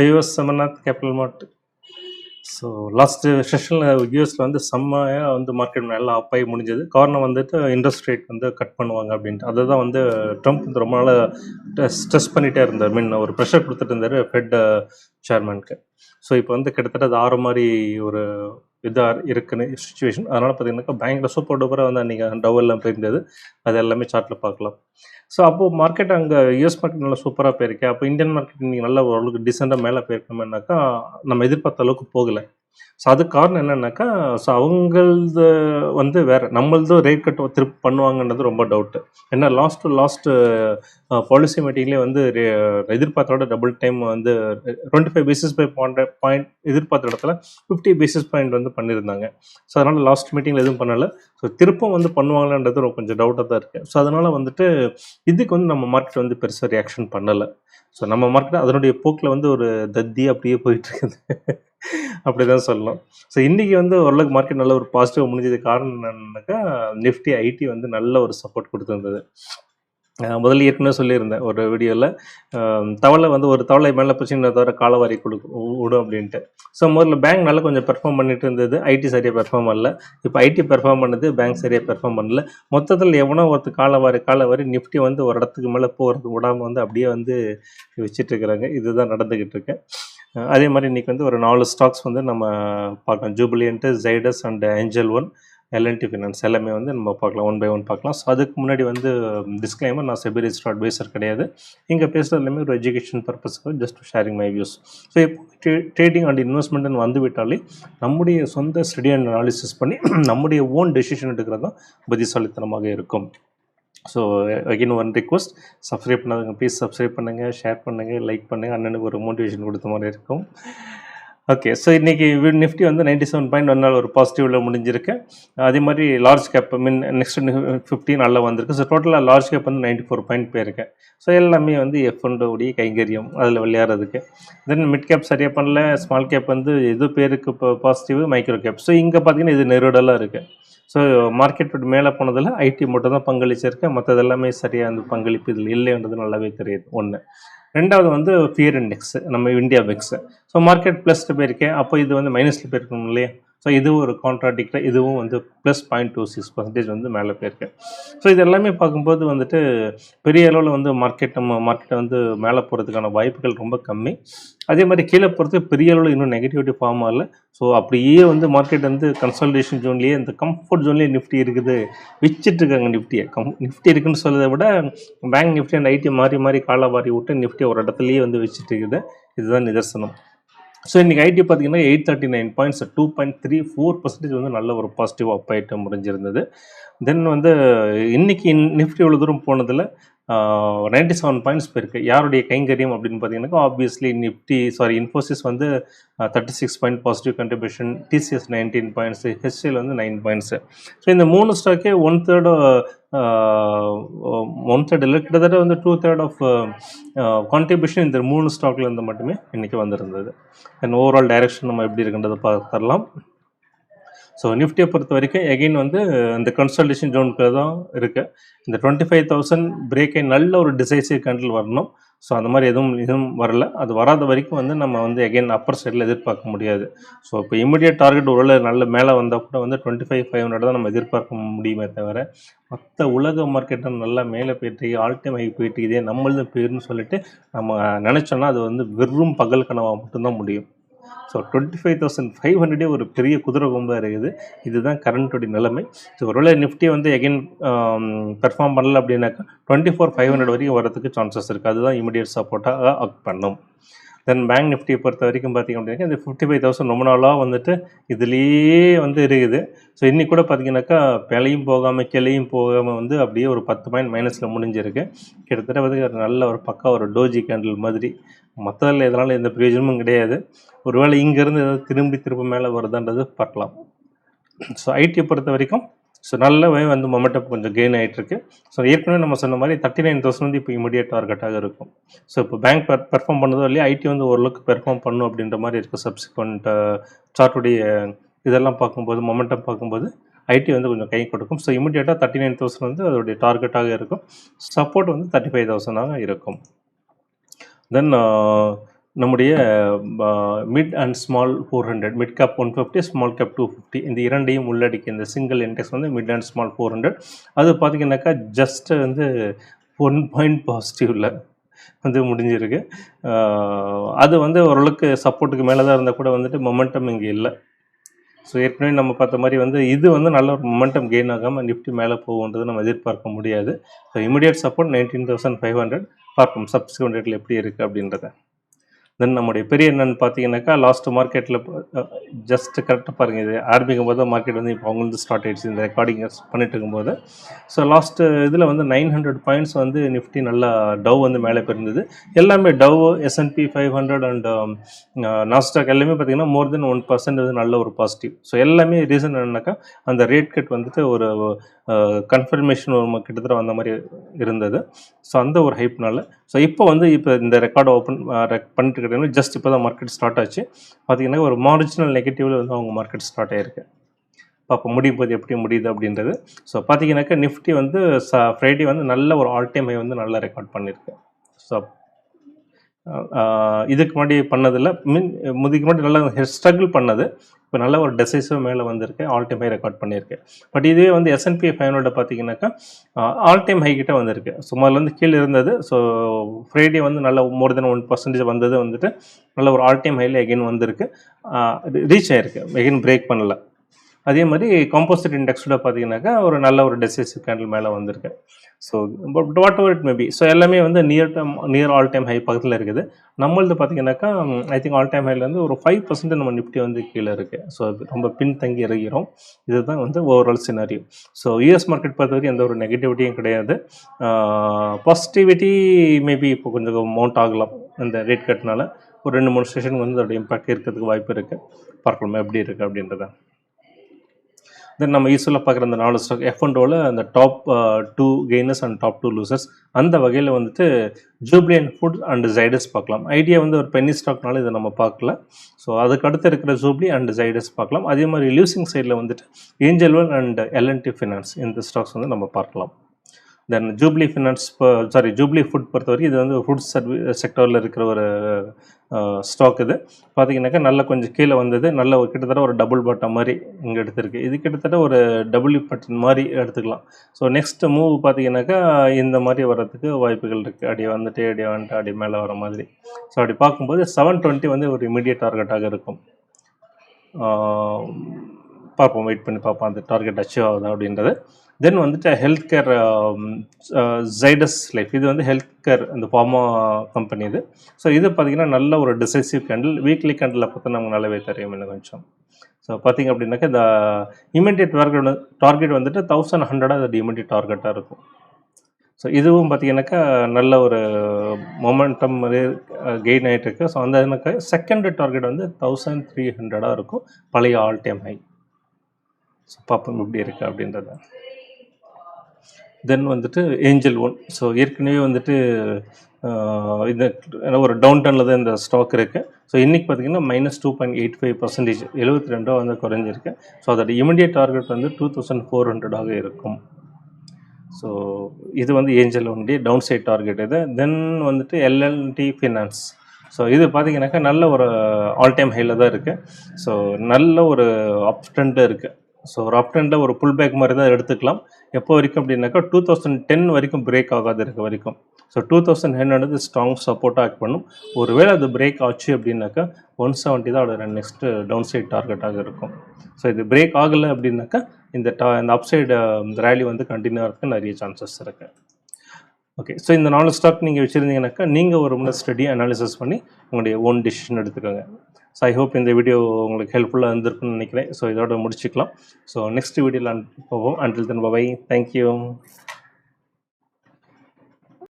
US Amarnath capital மார்ட். So last செஷனில் யூஎஸில் வந்து செம்மையாக வந்து மார்க்கெட் நல்லா அப் ஆகி முடிஞ்சது. காரணம் வந்துட்டு இன்ட்ரெஸ்ட் ரேட் வந்து கட் பண்ணுவாங்க அப்படின்ட்டு. அதை தான் வந்து ட்ரம்ப் வந்து ரொம்ப நாளாக ஸ்ட்ரெஸ் பண்ணிகிட்டே இருந்தார். ஒரு ப்ரெஷர் கொடுத்துட்டு இருந்தார் ஃபெட் சேர்மனுக்கு. ஸோ இப்போ வந்து கிட்டத்தட்ட அது ஆறு மாதிரி ஒரு இதாக இருக்குன்னு சுச்சுவேஷன். அதனால் பார்த்தீங்கன்னாக்கா பேங்க்கில் சூப்பர் டூப்பராக வந்து அன்றைக்கி டவெல்லாம் போயிருந்தது. அது எல்லாமே சார்ட்டில் பார்க்கலாம். ஸோ அப்போது மார்க்கெட் அங்கே யூஎஸ் மார்க்கெட் நல்லா சூப்பராக போயிருக்கேன். அப்போ இந்தியன் மார்க்கெட் நீங்கள் நல்லா ஓரளவுக்கு டீசெண்டாக மேலே போயிருக்கோம்னாக்கா நம்ம எதிர்பார்த்த அளவுக்கு போகலை. ஸோ அதுக்கு காரணம் என்னென்னாக்கா, ஸோ அவங்களது வந்து வேறு, நம்மளதும் ரேட் கட் திருப்பி பண்ணுவாங்கன்றது ரொம்ப டவுட்டு. ஏன்னா லாஸ்ட்டு பாலிசி மீட்டிங்லேயே வந்து எதிர்பார்த்தோட டபுள் டைம் வந்து 25 பேசிஸ் பாயிண்ட் எதிர்பார்த்த இடத்துல 50 பேசிஸ் பாயிண்ட் வந்து பண்ணியிருந்தாங்க. ஸோ அதனால் லாஸ்ட் மீட்டிங்கில் எதுவும் பண்ணலை. ஸோ திருப்பம் வந்து பண்ணுவாங்களான்றது கொஞ்சம் டவுட்டாக தான் இருக்குது. ஸோ அதனால் வந்துட்டு இதுக்கு வந்து நம்ம மார்க்கெட் வந்து பெருசாக ரியாக்ஷன் பண்ணலை. ஸோ நம்ம மார்க்கெட் அதனுடைய போக்கில் வந்து ஒரு தத்தி அப்படியே போயிட்டுருக்குது. அப்படி தான் சொல்லலாம். ஸோ இன்றைக்கி வந்து ஓரளவுக்கு மார்க்கெட் நல்ல ஒரு பாசிட்டிவாக முடிஞ்சது. காரணம் என்னன்னாக்கா, நிஃப்டி ஐடி வந்து நல்ல ஒரு சப்போர்ட் கொடுத்துருந்தது. முதல்ல ஏற்கனவே சொல்லியிருந்தேன் ஒரு வீடியோவில், தவளை வந்து ஒரு தவளை மேலே போச்சுன்னா தவிர காலவாரி விடும் அப்படின்ட்டு. ஸோ முதல்ல பேங்க் நல்லா கொஞ்சம் பெர்ஃபார்ம் பண்ணிட்டு இருந்தது, ஐடி சரியாக பெர்ஃபார்ம் பண்ணல. இப்போ ஐடி பெர்ஃபார்ம் பண்ணுது, பேங்க் சரியாக பெர்ஃபார்ம் பண்ணல. மொத்தத்தில் எவனோ ஒருத்தர் காலவாரி நிஃப்டி வந்து ஒரு இடத்துக்கு மேலே போகிறது விடாமல் வந்து அப்படியே வந்து வச்சிட்ருக்குறாங்க. இதுதான் நடந்துக்கிட்டு இருக்கு. அதே மாதிரி இன்றைக்கி வந்து ஒரு 4 ஸ்டாக்ஸ் வந்து நம்ம பார்க்கலாம். Jubilant, Zydus and Angel One, LNT finance எல்லாமே வந்து நம்ம பார்க்கலாம், ஒன் பை ஒன் பார்க்கலாம். ஸோ அதுக்கு முன்னாடி வந்து டிஸ்க்ளைமர், நான் செபி ரெஜிஸ்டர்ட் அட்வைசர் கிடையாது. இங்கே பேசுகிறது எல்லாமே ஒரு எஜுகேஷன் பர்பஸ்க்கு, just sharing my views. So இப்போ ட்ரேடிங் அண்ட் இன்வெஸ்ட்மெண்ட்னு வந்து விட்டாலே நம்முடைய சொந்த ஸ்டடி அண்ட் அனாலிசிஸ் பண்ணி நம்முடைய ஓன் டெசிஷன் எடுக்கிறது தான் புத்திசாலித்தனமாக இருக்கும். So again one request, subscribe பண்ணாதவங்க ப்ளீஸ் சப்ஸ்கிரைப் பண்ணுங்கள், ஷேர் பண்ணுங்கள், லைக் பண்ணுங்கள். அண்ணனுக்கு ஒரு மோட்டிவேஷன் கொடுத்த மாதிரி இருக்கும். ஓகே, ஸோ இன்றைக்கி நிஃப்டி வந்து 97.1 ஒரு பாசிட்டிவில் முடிஞ்சிருக்கு. அதே மாதிரி லார்ஜ் கேப் நெக்ஸ்ட் 50 நல்லா வந்திருக்கு. ஸோ டோட்டலாக லார்ஜ் கேப் வந்து 94 பாயிண்ட் போயிருக்கேன். ஸோ எல்லாமே வந்து எஃப்எண்டோடைய கைங்கரியம் அதில் விளையாடுறதுக்கு. தென் மிட் கேப் சரியாக பண்ணல, ஸ்மால் கேப் வந்து எது பேருக்கு இப்போ பாசிட்டிவ், மைக்ரோ கேப். ஸோ இங்கே பார்த்தீங்கன்னா இது நெருடலாக இருக்குது. ஸோ மார்க்கெட் மேலே போனதில் ஐடி மட்டும் தான் பங்களிச்சிருக்கேன். மற்றது எல்லாமே சரியாக அந்த பங்களிப்பு இதில் இல்லைன்றது நல்லாவே தெரியுது. ஒன்று. ரெண்டாவது வந்து ஃபியர் இண்டெக்ஸ், நம்ம இந்தியா பெக்ஸு. ஸோ மார்க்கெட் ப்ளஸில் போயிருக்கேன், அப்போ இது வந்து மைனஸில் போயிருக்கணும் இல்லையா? ஸோ இதுவும் ஒரு கான்ட்ராடிக்டாக, இதுவும் வந்து ப்ளஸ் 0.26% வந்து மேலே போயிருக்கு. ஸோ இது எல்லாமே பார்க்கும்போது வந்துட்டு பெரிய அளவில் வந்து நம்ம மார்க்கெட்டை வந்து மேலே போகிறதுக்கான வாய்ப்புகள் ரொம்ப கம்மி. அதே மாதிரி கீழே போகிறதுக்கு பெரிய அளவில் இன்னும் நெகட்டிவிட்டி ஃபார்ம் ஆகல. ஸோ அப்படியே வந்து மார்க்கெட் வந்து கன்சாலிடேஷன் ஜோன்லேயே, இந்த கம்ஃபர்ட் ஜோன்லேயே நிஃப்டி இருக்குது, விச்சிட்ருக்காங்க நிஃப்டியை. நிஃப்டி இருக்குன்னு சொல்கிறத விட பேங்க் நிஃப்டி அண்ட் ஐடி மாறி காலை வாரி விட்டு நிஃப்டி ஒரு இடத்துலையே வந்து வச்சுட்டு இருக்குது. இதுதான் நிதர்சனம். ஸோ இன்றைக்கி ஐடி பார்த்தீங்கன்னா 839 பாயிண்ட்ஸ், 2.34% வந்து நல்ல ஒரு பாசிட்டிவ் அப் ஆகிட்டு முடிஞ்சிருந்தது. தென் வந்து இன்றைக்கி நிஃப்டி இவ்வளோ தூரம் போனதில் 97 பாயிண்ட்ஸ் போயிருக்கு. யாருடைய கைங்கரியம் அப்படின்னு பார்த்தீங்கன்னாக்கா, ஆப்வியஸ்லி இன்ஃபோசிஸ் வந்து 36 point positive contribution, TCS 19 points, HCL வந்து 9 பாயிண்ட்ஸு. ஸோ இந்த 3 ஸ்டாக்கே ஒன் தேர்ட் இல்லை, கிட்டத்தட்ட வந்து 2/3 ஆஃப் கான்ட்ரிபியூஷன் இந்த 3 ஸ்டாக்ல இருந்து மட்டுமே இன்றைக்கி வந்திருந்தது. தென் ஓவரால் டைரக்ஷன் நம்ம எப்படி இருக்குன்றதை பார்த்துடலாம். ஸோ நிஃப்டியை பொறுத்த வரைக்கும் எகெயின் வந்து இந்த கன்சல்டேஷன் ஜோனுக்கு தான் இருக்குது. இந்த 25,000 பிரேக்கை நல்ல ஒரு டிசைசிவ் கேண்டில் வரணும். ஸோ அந்த மாதிரி எதுவும் வரல. அது வராத வரைக்கும் வந்து நம்ம வந்து எகெயின் அப்பர் சைடில் எதிர்பார்க்க முடியாது. ஸோ இப்போ இமிடியட் டார்கெட் ஒருவேளை நல்ல மேலே வந்தால் கூட வந்து 25,500 தான் நம்ம எதிர்பார்க்க முடியுமே தவிர, மற்ற உலக மார்க்கெட்டை நல்லா மேலே போயிட்டு ஆல் டைம் ஹை போயிட்டு இதே நம்மளது போயிருன்னு சொல்லிட்டு நம்ம நினச்சோன்னா அது வந்து வெறும் பகல் கனவாக மட்டும்தான் முடியும். ஸோ 25,500 ஒரு பெரிய குதிரை கொம்பாக இருக்குது. இதுதான் கரண்ட்டுடைய நிலைமை. ஸோ ஒருவேளை நிஃப்டி வந்து எகெயின் பெர்ஃபார்ம் பண்ணல அப்படின்னாக்கா 24,500 வரைக்கும் வரதுக்கு சான்சஸ் இருக்குது. அதுதான் இமிடியட் சப்போர்ட்டாக ஆக்ட் பண்ணும். தென் பேங்க் நிஃப்டியை பொறுத்த வரைக்கும் பார்த்திங்க அப்படின்னாக்கா, இந்த 55,000 ரொம்ப நாளாக வந்துட்டு இதுலேயே வந்து இருக்குது. ஸோ இன்றைக்கி கூட பார்த்திங்கனாக்கா பிழையும் போகாமல் கிளையும் போகாமல் வந்து அப்படியே ஒரு 10 பாயிண்ட் மைனஸில் முடிஞ்சிருக்கு. கிட்டத்தட்ட வந்து நல்ல ஒரு பக்கா ஒரு டோஜி கேண்டில் மாதிரி. மற்றதில் எதனால் எந்த பிரயோஜனமும் கிடையாது. ஒருவேளை இங்கேருந்து ஏதாவது திரும்ப மேலே வருதுன்றது பார்க்கலாம். ஸோ ஐடியை பொறுத்த வரைக்கும் நல்லாவே வந்து மொமெண்டம் கொஞ்சம் கெயின் ஆகிட்டுருக்கு. ஸோ ஏற்கனவே நம்ம சொன்ன மாதிரி 39,000 வந்து இப்போ இமிடியட் டார்கெட்டாக இருக்கும். ஸோ இப்போ பேங்க் பெர்ஃபார்ம் பண்ணதோ இல்லையா, ஐடி வந்து ஓரளவுக்கு பெர்ஃபார்ம் பண்ணும் அப்படின்ற மாதிரி இருக்குது. சப்சிக்வெண்ட் சார்ட்டுடைய இதெல்லாம் பார்க்கும்போது, மொமெண்டம் பார்க்கும்போது ஐடி வந்து கொஞ்சம் கை கொடுக்கும். ஸோ இமிடியேட்டாக 39,000 வந்து அதோடைய டார்கெட்டாக இருக்கும். சப்போர்ட் வந்து 35,000 இருக்கும். தென் நம்முடைய mid and small 400, mid cap 150, small cap 250, இந்த இரண்டையும் உள்ளடக்கி இந்த சிங்கிள் இண்டெக்ஸ் வந்து மிட் அண்ட் ஸ்மால் 400. அது பார்த்தீங்கன்னாக்கா ஜஸ்ட் வந்து 1 பாயிண்ட் பாசிட்டிவில் வந்து முடிஞ்சிருக்கு. அது வந்து ஓரளவுக்கு சப்போர்ட்டுக்கு மேலே தான் இருந்தால் கூட வந்துட்டு மொமெண்டம் இங்கே இல்லை. ஸோ ஏற்கனவே நம்ம பார்த்த மாதிரி வந்து இது வந்து நல்ல ஒரு மொமெண்டம் கெயின் ஆகாமல் நிஃப்டி மேலே போகுன்றது நம்ம எதிர்பார்க்க முடியாது. So immediate support 19,500. பார்ப்போம் சப்ஸ்கிரிப்ட் ரேட்டில் எப்படி இருக்குது அப்படின்றத. தென் நம்முடைய பெரிய என்னன்னு பார்த்தீங்கன்னாக்கா லாஸ்ட் மார்க்கெட்டில் ஜஸ்ட் கரெக்டாக பாருங்கள், இது ஆரம்பிக்கும் போது மார்க்கெட் வந்து இப்போ அவங்களுக்கு ஸ்டார்ட் ஆகிடுச்சு இந்த ரெக்கார்டிங் பண்ணிட்டு இருக்கும்போது. ஸோ லாஸ்ட்டு இதில் வந்து 900 பாயிண்ட்ஸ் வந்து நிஃப்டி நல்லா டவ் வந்து மேலே போயிருந்தது. எல்லாமே டவ், S&P 500 அண்ட் நாஸ்டாக் எல்லாமே பார்த்தீங்கன்னா மோர் தென் 1% வந்து நல்ல ஒரு பாசிட்டிவ். ஸோ எல்லாமே ரீசன் என்னன்னாக்கா அந்த ரேட் கட் வந்துட்டு ஒரு கன்ஃபர்மேஷன் ஒரு கிட்டத்தட்ட அந்த மாதிரி இருந்தது. ஸோ அந்த ஒரு ஹைப்னால ஸோ இப்போ இந்த ரெக்கார்டை ஓப்பன் பண்ணிட்டு இருக்கிறது ஜஸ்ட் இப்போ தான் மார்க்கெட் ஸ்டார்ட் ஆச்சு. பார்த்தீங்கன்னா ஒரு மார்ஜினல் நெகட்டிவில் வந்து அவங்க மார்க்கெட் ஸ்டார்ட் ஆகிருக்கு. பார்ப்போம் முடியும் போது எப்படி முடியுது அப்படின்றது. ஸோ பார்த்தீங்கன்னாக்கா நிஃப்டி வந்து ஃப்ரைடே வந்து நல்ல ஒரு ஆல் டைம் ஹை வந்து நல்லா ரெக்கார்ட் பண்ணியிருக்கு. ஸோ இதுக்கு முன்னாடி பண்ணதில்லை, முதுக்கு முன்னாடி நல்லா ஸ்ட்ரகிள் பண்ணது, இப்போ நல்ல ஒரு டெசைசிவ் மேலே வந்திருக்கு, ஆல் டைம் ஹை ரெக்கார்ட் பண்ணியிருக்கு. பட் இதுவே வந்து S&P 500 பார்த்தீங்கன்னாக்கா ஆல் டைம் ஹை கிட்ட வந்திருக்கு. சுமார்லேருந்து கீழே இருந்தது. ஸோ ஃப்ரைடே வந்து நல்ல மோர் தென் 1% வந்தது வந்துட்டு நல்ல ஒரு ஆல் டைம் ஹையில் எகைன் வந்திருக்கு, ரீச் ஆகிருக்கு, எகைன் பிரேக் பண்ணலை. அதே மாதிரி காம்போசிட் இண்டெக்ஸோட பார்த்தீங்கன்னாக்கா ஒரு நல்ல ஒரு டெசிசிவ் கேண்டில் மேலே வந்திருக்கு. So but what ever it maybe, so எல்லாமே வந்து நியர் ஆல் டைம் ஹை பக்கத்தில் இருக்குது. நம்மளது பார்த்தீங்கன்னாக்கா ஐ திங்க் ஆல் டைம் ஹைலேருந்து ஒரு 5% நம்ம நிஃப்டி வந்து கீழே இருக்குது. ஸோ ரொம்ப பின்தங்கி இறங்கிறோம். இதுதான் வந்து overall scenario. So US market பொறுத்த வரைக்கும் எந்த ஒரு நெகட்டிவிட்டியும் கிடையாது. பாசிட்டிவிட்டி மேபி இப்போ கொஞ்சம் மவுண்ட் ஆகலாம் இந்த ரேட் கட்னால. ஒரு 2-3 செஷனுக்கு வந்து அதோட இம்பாக்ட் இருக்கிறதுக்கு வாய்ப்பு இருக்குது. பார்க்கலாம் எப்படி இருக்குது அப்படின்றத. தென் நம்ம யூஸ்வலாக பார்க்குற அந்த 4 ஸ்டாக் F&Oவில் அந்த top 2 gainers and top 2 losers, அந்த வகையில் வந்துட்டு ஜூப்ளியன்ட் ஃபுட் அண்ட் ஜைடஸ் பார்க்கலாம். ஐடியா வந்து ஒரு பென்னி ஸ்டாக்னால இதை நம்ம பார்க்கல. ஸோ அதுக்கு அடுத்து இருக்கிற ஜூப்ளி அண்ட் ஜைடஸ் பார்க்கலாம். அதே மாதிரி லூசிங் சைடில் வந்துட்டு angel one and L&T finance, இந்த ஸ்டாக்ஸ் வந்து நம்ம பார்க்கலாம். தென் ஜூப்ளி ஃபுட் பொறுத்த வரைக்கும் இது வந்து ஃபுட் செக்டரில் இருக்கிற ஒரு ஸ்டாக். இது பார்த்தீங்கன்னாக்கா நல்லா கொஞ்சம் கீழே வந்தது, நல்ல ஒரு கிட்டத்தட்ட ஒரு டபுள் பாட்டம் மாதிரி இங்கே எடுத்திருக்கு. இது கிட்டத்தட்ட ஒரு டபுள்யூ பட்டன் மாதிரி எடுத்துக்கலாம். ஸோ நெக்ஸ்ட் மூவ் பார்த்தீங்கன்னாக்கா இந்த மாதிரி வர்றதுக்கு வாய்ப்புகள் இருக்குது. அப்படியே வந்துட்டு அப்படியே மேலே வர மாதிரி. ஸோ அப்படி பார்க்கும்போது 720 வந்து ஒரு இமீடியட் டார்கெட்டாக இருக்கும். பார்ப்போம், வெயிட் பண்ணி பார்ப்போம் அந்த டார்கெட் அச்சீவ் ஆகுதா அப்படின்றது. தென் வந்துட்டு ஹெல்த் கேர் ஜைடஸ் லைஃப், இது வந்து ஹெல்த் கேர் இந்த ஃபார்மா கம்பெனி இது. ஸோ இது பார்த்திங்கன்னா நல்ல ஒரு டிசைசிவ் கேண்டில், வீக்லி கேண்டில் பார்த்தா நமக்கு நல்லாவே தெரியும் இன்னும் கொஞ்சம். ஸோ பார்த்திங்க அப்படின்னாக்கா இந்த இமீடியட் டார்கெட் வந்துட்டு 1100 அது இமீடியட் டார்கெட்டாக இருக்கும். ஸோ இதுவும் பார்த்திங்கனாக்கா நல்ல ஒரு மொமெண்டம் கெயின் ஆகிட்டு இருக்குது. ஸோ அந்த எனக்கு செகண்ட் டார்கெட் வந்து 1300 இருக்கும், பழைய ஆல் டைம் ஹை. ஸோ பார்ப்போம் எப்படி இருக்குது அப்படின்றத. தென் வந்துட்டு ஏஞ்சல் ஒன். ஸோ ஏற்கனவே வந்துட்டு இந்த ஒரு டவுன் டர்னில் தான் இந்த ஸ்டாக் இருக்குது. ஸோ இன்றைக்கி பார்த்திங்கன்னா -2.85%, 72 வந்து குறைஞ்சிருக்கு. ஸோ அதோட இமிடியட் டார்கெட் வந்து 2400 இருக்கும். ஸோ இது வந்து ஏஞ்சல் ஒன்னுடைய டவுன் சைட் டார்கெட் இது. தென் வந்துட்டு L&T ஃபினான்ஸ். ஸோ இது பார்த்திங்கனாக்கா நல்ல ஒரு ஆல் டைம் ஹையில் தான் இருக்குது. ஸோ நல்ல ஒரு அப் ட்ரெண்டில் இருக்குது. ஸோ ஒரு அப் ட்ரெண்டில் ஒரு புல் பேக் மாதிரி தான் எடுத்துக்கலாம். எப்போ வரைக்கும் அப்படின்னாக்கா 2010 வரைக்கும் பிரேக் ஆகாது இருக்க வரைக்கும். ஸோ 2010 ஸ்ட்ராங் சப்போர்ட்டாக ஆக்ட் பண்ணும். ஒருவேளை அது பிரேக் ஆச்சு அப்படின்னாக்கா 170 தான் அதோட நெக்ஸ்ட்டு டவுன் சைட் டார்கெட்டாக இருக்கும். ஸோ இது பிரேக் ஆகலை அப்படின்னாக்கா இந்த அப்சைடு ரேலி வந்து கண்டினியூ ஆகிறதுக்கு நிறைய சான்சஸ் இருக்குது. ஓகே, ஸோ இந்த 4 ஸ்டாக் நீங்கள் வச்சுருந்தீங்கன்னாக்கா நீங்கள் ஒரு முறை ஸ்டடி அனாலிசிஸ் பண்ணி உங்களுடைய ஓன் டிசிஷன் எடுத்துக்கோங்க. ஸோ ஐ ஹோப் இந்த வீடியோ உங்களுக்கு ஹெல்ப்ஃபுல்லாக இருந்திருக்குன்னு நினைக்கிறேன். ஸோ இதோட முடிச்சுக்கலாம். ஸோ நெக்ஸ்ட் வீடியோவில் போவோம். Until then bye, thank you.